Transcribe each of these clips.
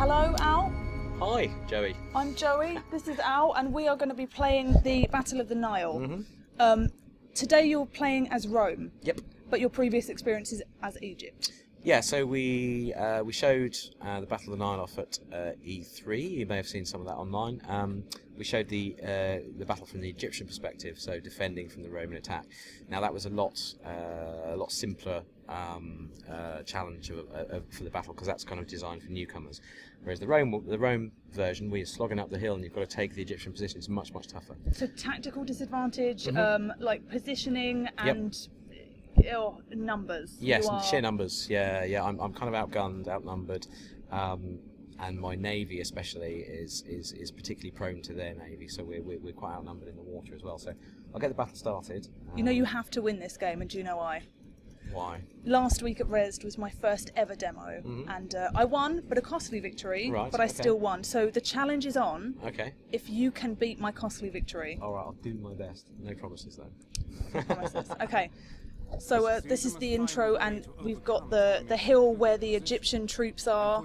Hello, Al. Hi, Joey. I'm Joey. This is Al, and we are going to be playing the Battle of the Nile. Today you're playing as Rome. Yep. But your previous experience is as Egypt. Yeah, so we showed the Battle of the Nile off at E3. You may have seen some of that online. We showed the battle from the Egyptian perspective, so defending from the Roman attack. Now that was a lot simpler challenge for the battle, because that's kind of designed for newcomers. Whereas the Rome version, we're slogging up the hill and you've got to take the Egyptian position. It's much tougher. So tactical disadvantage, like positioning and. Numbers. Yes, sheer numbers. Yeah. I'm kind of outgunned, outnumbered, and my navy especially is particularly prone to their navy. So we're quite outnumbered in the water as well. So I'll get the battle started. You know you have to win this game, and do you know why? Why? Last week at Resd was my first ever demo, and I won, but a costly victory. Right, but I still won. So the challenge is on. Okay. If you can beat my costly victory. All right, I'll do my best. No promises though. No promises. Okay. So this is the intro, and we've got the hill where the Egyptian troops are,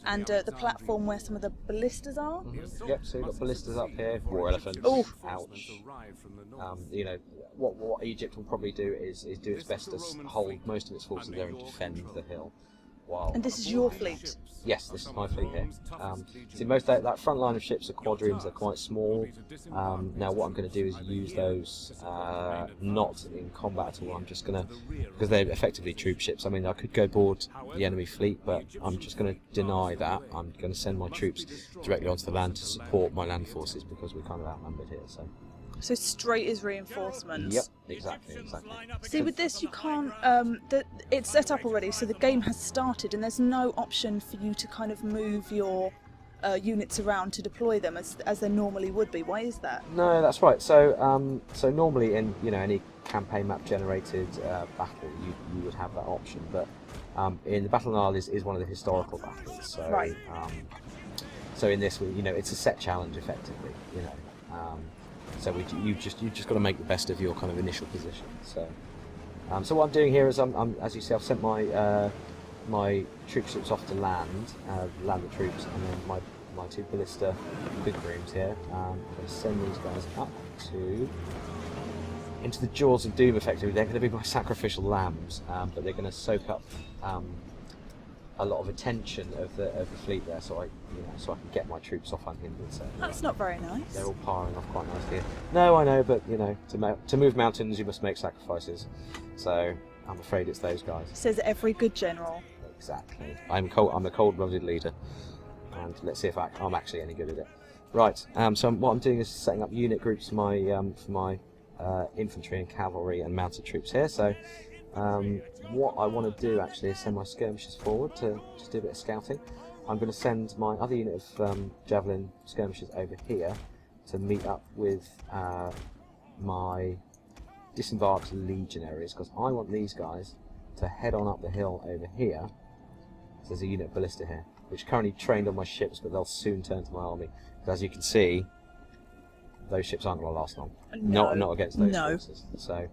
and the platform where some of the ballistas are. Yep, so we've got ballistas up here, war elephants. Oh, ouch. You know, what Egypt will probably do is do its best to hold most of its forces there and defend the hill. While and this is your fleet? Yes, this is my fleet here. See, most of that front line of ships are quadriremes, they're quite small. Now what I'm going to do is use those not in combat at all. I'm just going to, because they're effectively troop ships. I mean, I could go board the enemy fleet, but I'm just going to deny that. I'm going to send my troops directly onto the land to support my land forces, because we're kind of outnumbered here. So straight is reinforcements. Yep, exactly. See, with this you can't. It's set up already, so the game has started, and there's no option for you to kind of move your units around to deploy them as there normally would be. Why is that? No, that's right. So so normally in any campaign map generated battle, you would have that option, but in the Battle of the Nile is one of the historical battles. So right. So in this, it's a set challenge effectively. So you've just got to make the best of your kind of initial position. So so what I'm doing here is as you see, I've sent my my troop ships off to land the troops, and then my two ballista quadriremes here. I'm going to send these guys up into the jaws of doom. Effectively, they're going to be my sacrificial lambs, but they're going to soak up a lot of attention of the fleet there, so I can get my troops off unhindered. So that's not very nice. They're all powering off quite nicely. No, I know, but to move mountains you must make sacrifices. So I'm afraid it's those guys. Says every good general. Exactly. I'm a cold-blooded leader, and let's see if I'm actually any good at it. Right. So what I'm doing is setting up unit groups for my infantry and cavalry and mounted troops here. So. What I want to do actually is send my skirmishers forward to just do a bit of scouting. I'm going to send my other unit of javelin skirmishers over here to meet up with my disembarked legionaries, because I want these guys to head on up the hill over here. So there's a unit of ballista here, which are currently trained on my ships, but they'll soon turn to my army. Because as you can see, those ships aren't going to last long. No. Not against those forces. So.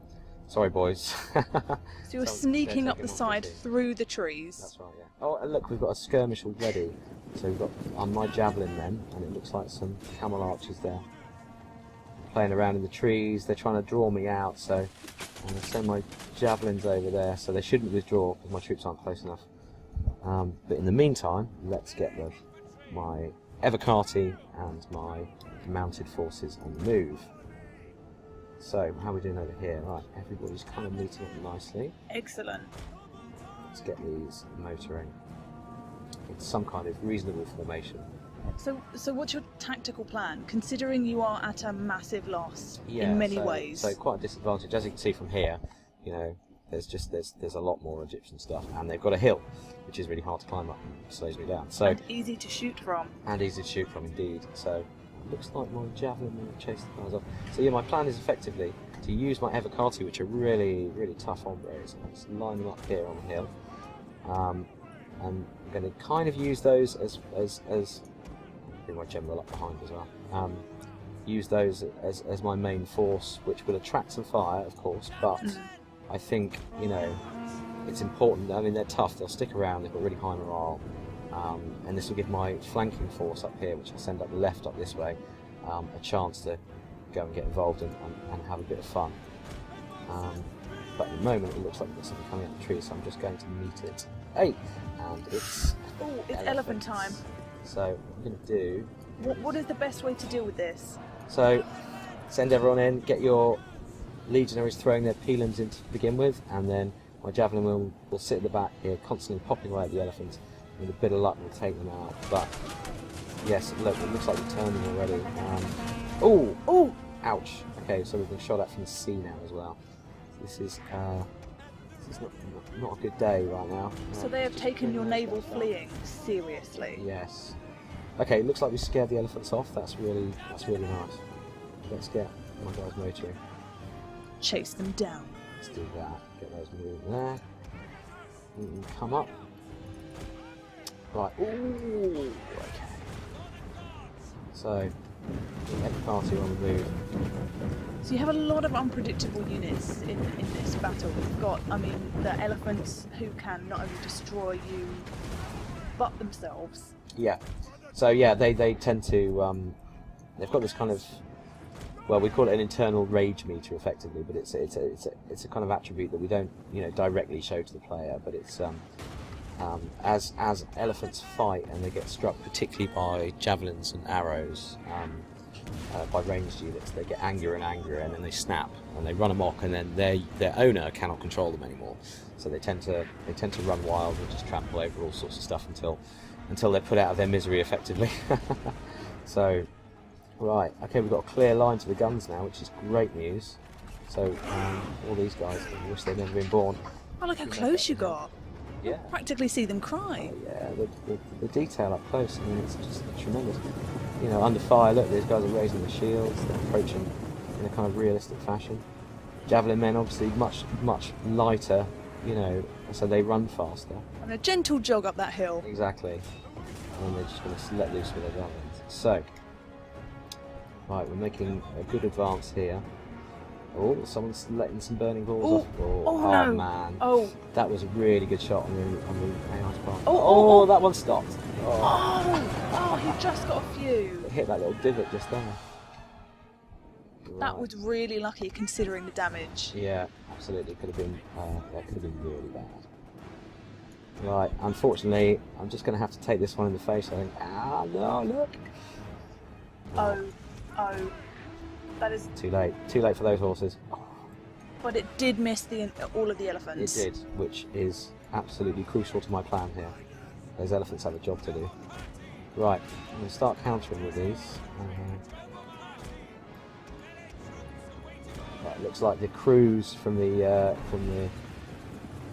Sorry, boys. So you're sneaking up the side through the trees. That's right, yeah. Oh, and look, we've got a skirmish already. So we've got on my javelin then, and it looks like some camel archers there playing around in the trees. They're trying to draw me out, so I'm going to send my javelins over there. So they shouldn't withdraw because my troops aren't close enough. But in the meantime, let's get my Evocati and my mounted forces on the move. So, how are we doing over here? Right, everybody's kind of meeting up nicely. Excellent. Let's get these motoring in some kind of reasonable formation. So what's your tactical plan, considering you are at a massive loss in many ways? So quite a disadvantage. As you can see from here, there's a lot more Egyptian stuff, and they've got a hill, which is really hard to climb up and slows me down. So and easy to shoot from. And easy to shoot from, indeed. So. Looks like my javelin will chase the guys off. So yeah, my plan is effectively to use my Evocati, which are really tough hombres. Let's line them up here on the hill. And I'm going to kind of use those as bring my general up behind as well. Use those as my main force, which will attract some fire, of course. But I think it's important. I mean, they're tough. They'll stick around. They've got really high morale, and this will give my flanking force up here, which I'll send up the left up this way, a chance to go and get involved and have a bit of fun. But at the moment, it looks like there's something coming out of the tree, so I'm just going to meet it. Hey, and it's elephant time. So what I'm going to do. What is the best way to deal with this? So send everyone in, get your legionaries throwing their pilums in to begin with, and then my javelin will sit at the back here, constantly popping away at the elephants. With a bit of luck, we'll take them out. But yes, look, it looks like we're turning already. Oh, ouch. Okay, so we've been shot at from the sea now as well. This is not a good day right now. So they have taken your naval fleeing seriously. Yes. Okay, looks like we scared the elephants off. That's really nice. Let's get my guys motoring. Chase them down. Let's do that. Get those moving there. Come up. Right. Ooh. Okay. So, every party on the move. So you have a lot of unpredictable units in this battle. You've got, I mean, the elephants who can not only destroy you, but themselves. Yeah. So yeah, they tend to. They've got this kind of. Well, we call it an internal rage meter, effectively, but it's a kind of attribute that we don't directly show to the player, but it's as elephants fight and they get struck, particularly by javelins and arrows, by ranged units, they get angrier and angrier, and then they snap and they run amok, and then their owner cannot control them anymore. So they tend to run wild and just trample over all sorts of stuff until they're put out of their misery, effectively. So. Right, okay, we've got a clear line to the guns now, which is great news. So, all these guys, I wish they'd never been born. Oh, look how close you got. Yeah. Practically see them cry. Yeah, the detail up close, I mean, it's just tremendous. Under fire, look, these guys are raising their shields, they're approaching in a kind of realistic fashion. Javelin men, obviously, much lighter, so they run faster. And a gentle jog up that hill. Exactly. And they're just going to let loose with their javelins. So, right, we're making a good advance here. Oh, someone's letting some burning balls off. Oh no. Man. Oh. That was a really good shot on the AI's part. Oh. That one stopped. Oh, he just got a few. It hit that little divot just there. That was really lucky considering the damage. Yeah, absolutely. Could have been really bad. Right, unfortunately, I'm just going to have to take this one in the face, I think. No, look. Oh. That is too late. Too late for those horses. But it did miss all of the elephants. It did, which is absolutely crucial to my plan here. Those elephants have a job to do. Right, I'm going to start countering with these. Right, looks like the crews from the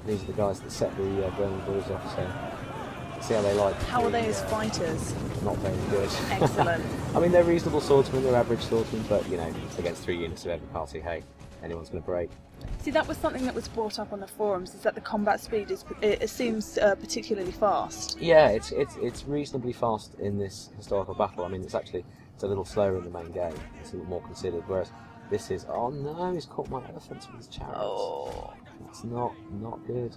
these are the guys that set the burning bulls off. So see how they like. How are they as fighters? Not very good. Excellent. I mean, they're reasonable swordsmen, they're average swordsmen, but against 3 units of every party, hey, anyone's going to break. See, that was something that was brought up on the forums, is that the combat speed it seems particularly fast. Yeah, it's reasonably fast in this historical battle. I mean, it's a little slower in the main game. It's a little more considered, whereas this is, oh no, he's caught my elephants with his chariots. Oh. That's not good.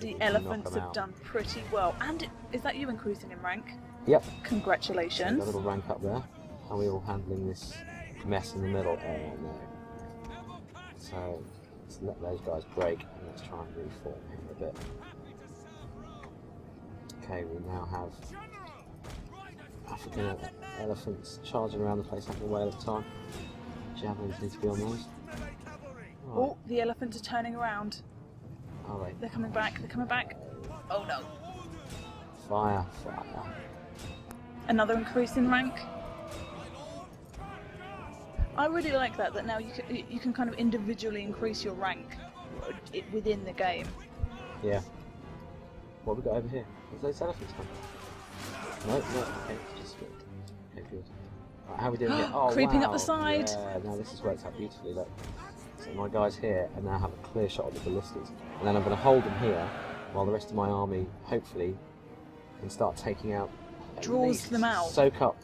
The elephants have done pretty well. And is that you increasing in rank? Yep. Congratulations. A little rank up there. How are we all handling this mess in the middle? Oh no. So let's let those guys break and let's try and reform him a bit. Okay, we now have African elephants charging around the place, having a whale of time. Javelins need to be on those. Right. Oh, the elephants are turning around. Are they? They're coming back. Oh no. Fire. Another increase in rank. I really like that now you can kind of individually increase your rank within the game. Yeah. What have we got over here? Is those elephants coming? No, okay, just good. Okay, good. Right, how are we doing it? Oh, creeping wow. up the side. Yeah, now this has worked out beautifully, look. So my guys here and now have a clear shot of the ballistas. And then I'm going to hold them here while the rest of my army, hopefully, can start taking out. Draws them out. Soak up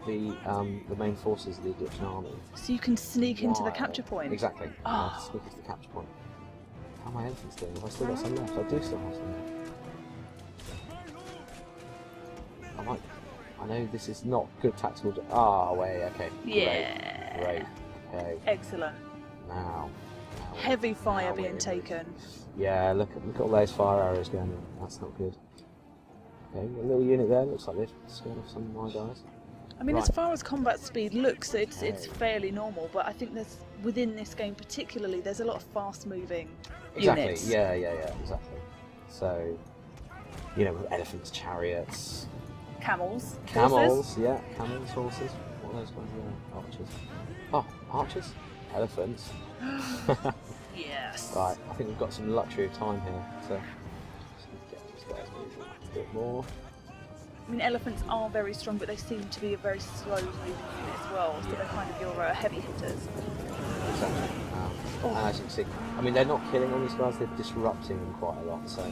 the main forces of the Egyptian army. So you can sneak into the capture point. Exactly. Oh. Sneak into the capture point. How are my elephants doing? Have I still got some left? I do still have some left. I know this is not good tactical. Wait, okay. Yeah. Great. Okay. Excellent. Now. Heavy fire now being we're taken. Yeah, look at all those fire arrows going in. That's not good. Okay, a little unit there. Looks like they've scared off some of my guys. I mean, Right. as far as combat speed looks, it's fairly normal. But I think within this game particularly, there's a lot of fast-moving Exactly. units. Yeah, exactly. So, with elephants, chariots, Camels. camels. Horses. Yeah, camels, horses. What are those guys? Archers. Oh, archers, elephants. Yes. Right, I think we've got some luxury of time here, so just need to get these guys moving a bit more. I mean, elephants are very strong, but they seem to be a very slow-moving unit as well. So they're kind of your heavy hitters. Exactly. And as you can see, I mean, they're not killing all these guys; they're disrupting them quite a lot. So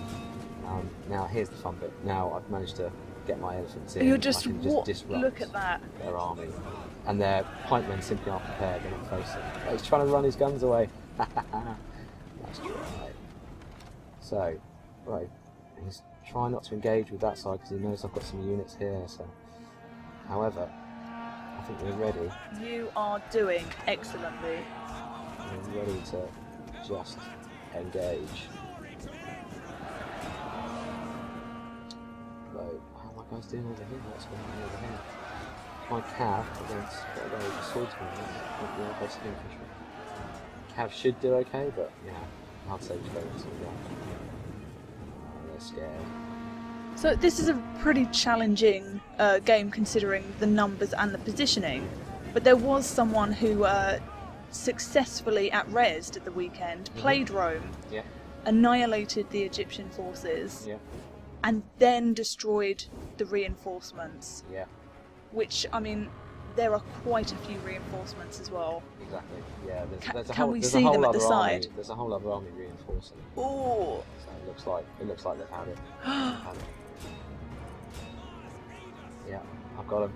now here's the fun bit. Now I've managed to get my elephants in. You're I just, can just disrupt look at that. their army, and their pikemen simply aren't prepared. They're not facing. Oh, he's trying to run his guns away. That's right. So, right, he's trying not to engage with that side because he knows I've got some units here. So, however, I think we're ready. You are doing excellently. We're ready to just engage. So, how are my guys doing over here? What's going on over here? My cav against what are they? Swordsman. Yeah, basically infantry. Cav should do okay, but hard to say which way it's going to go. They're scared. So this is a pretty challenging game considering the numbers and the positioning. But there was someone who successfully at Resd at the weekend played Rome, annihilated the Egyptian forces, and then destroyed the reinforcements. Yeah. Which, I mean, there are quite a few reinforcements as well. Exactly. Yeah. There's a Can whole, we there's see a whole them at the other army, side? There's a whole other army reinforcing. Oh. So it looks like they've had it. Yeah, I've got them.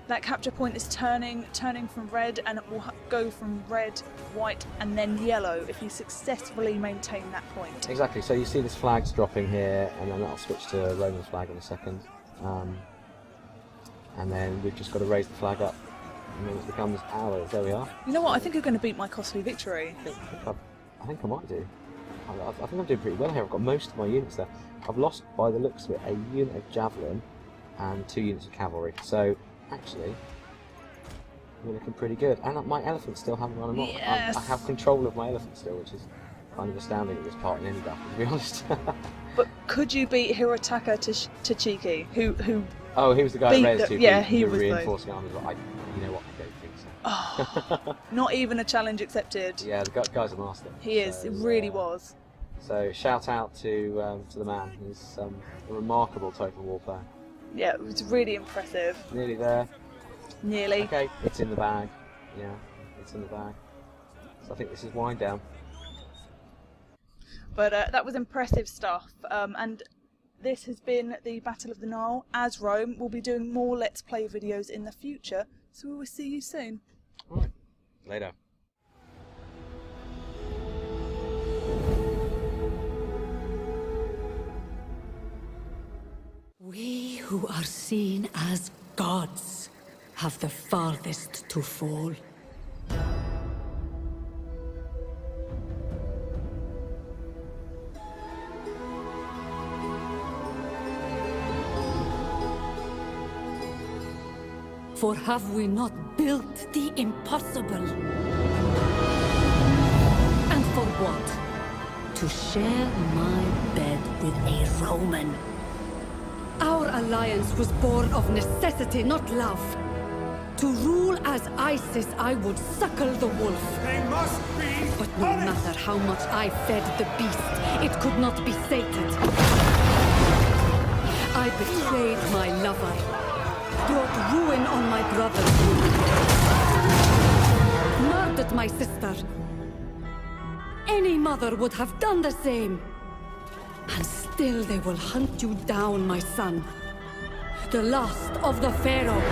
That capture point is turning from red, and it will go from red, white, and then yellow if you successfully maintain that point. Exactly. So you see this flag's dropping here, and then that'll switch to a Roman flag in a second. And then we've just got to raise the flag up, and then it becomes ours. There we are. You know what? I think you're going to beat my costly victory. I think I might do. I think I'm doing pretty well here. I've got most of my units there. I've lost, by the looks of it, a unit of javelin and 2 units of cavalry. So actually, we're looking pretty good. And my elephants still haven't run amok. Yes. I have control of my elephants still, which is kind of astounding at this part in any battle, to be honest. But could you beat Hirotaka Tachiki, who? Oh, he was the guy beat that raised he was reinforcing armies. But you know what? I don't think so. Oh, not even a challenge accepted. Yeah, the guy's a master. He is. It really was. So shout out to the man. He's a remarkable total war player. Yeah, it was really impressive. Nearly there. Nearly. Okay, it's in the bag. Yeah, it's in the bag. So I think this is wind down. But that was impressive stuff. And this has been the Battle of the Nile. As Rome, we'll be doing more Let's Play videos in the future. So we will see you soon. All right. Later. We who are seen as gods have the farthest to fall. For have we not built the impossible? And for what? To share my bed with a Roman. Our alliance was born of necessity, not love. To rule as Isis, I would suckle the wolf. They must be But no matter how much I fed the beast, it could not be sated. I betrayed my lover, brought ruin on my brothers, murdered my sister. Any mother would have done the same. And still they will hunt you down, my son. The last of the Pharaoh.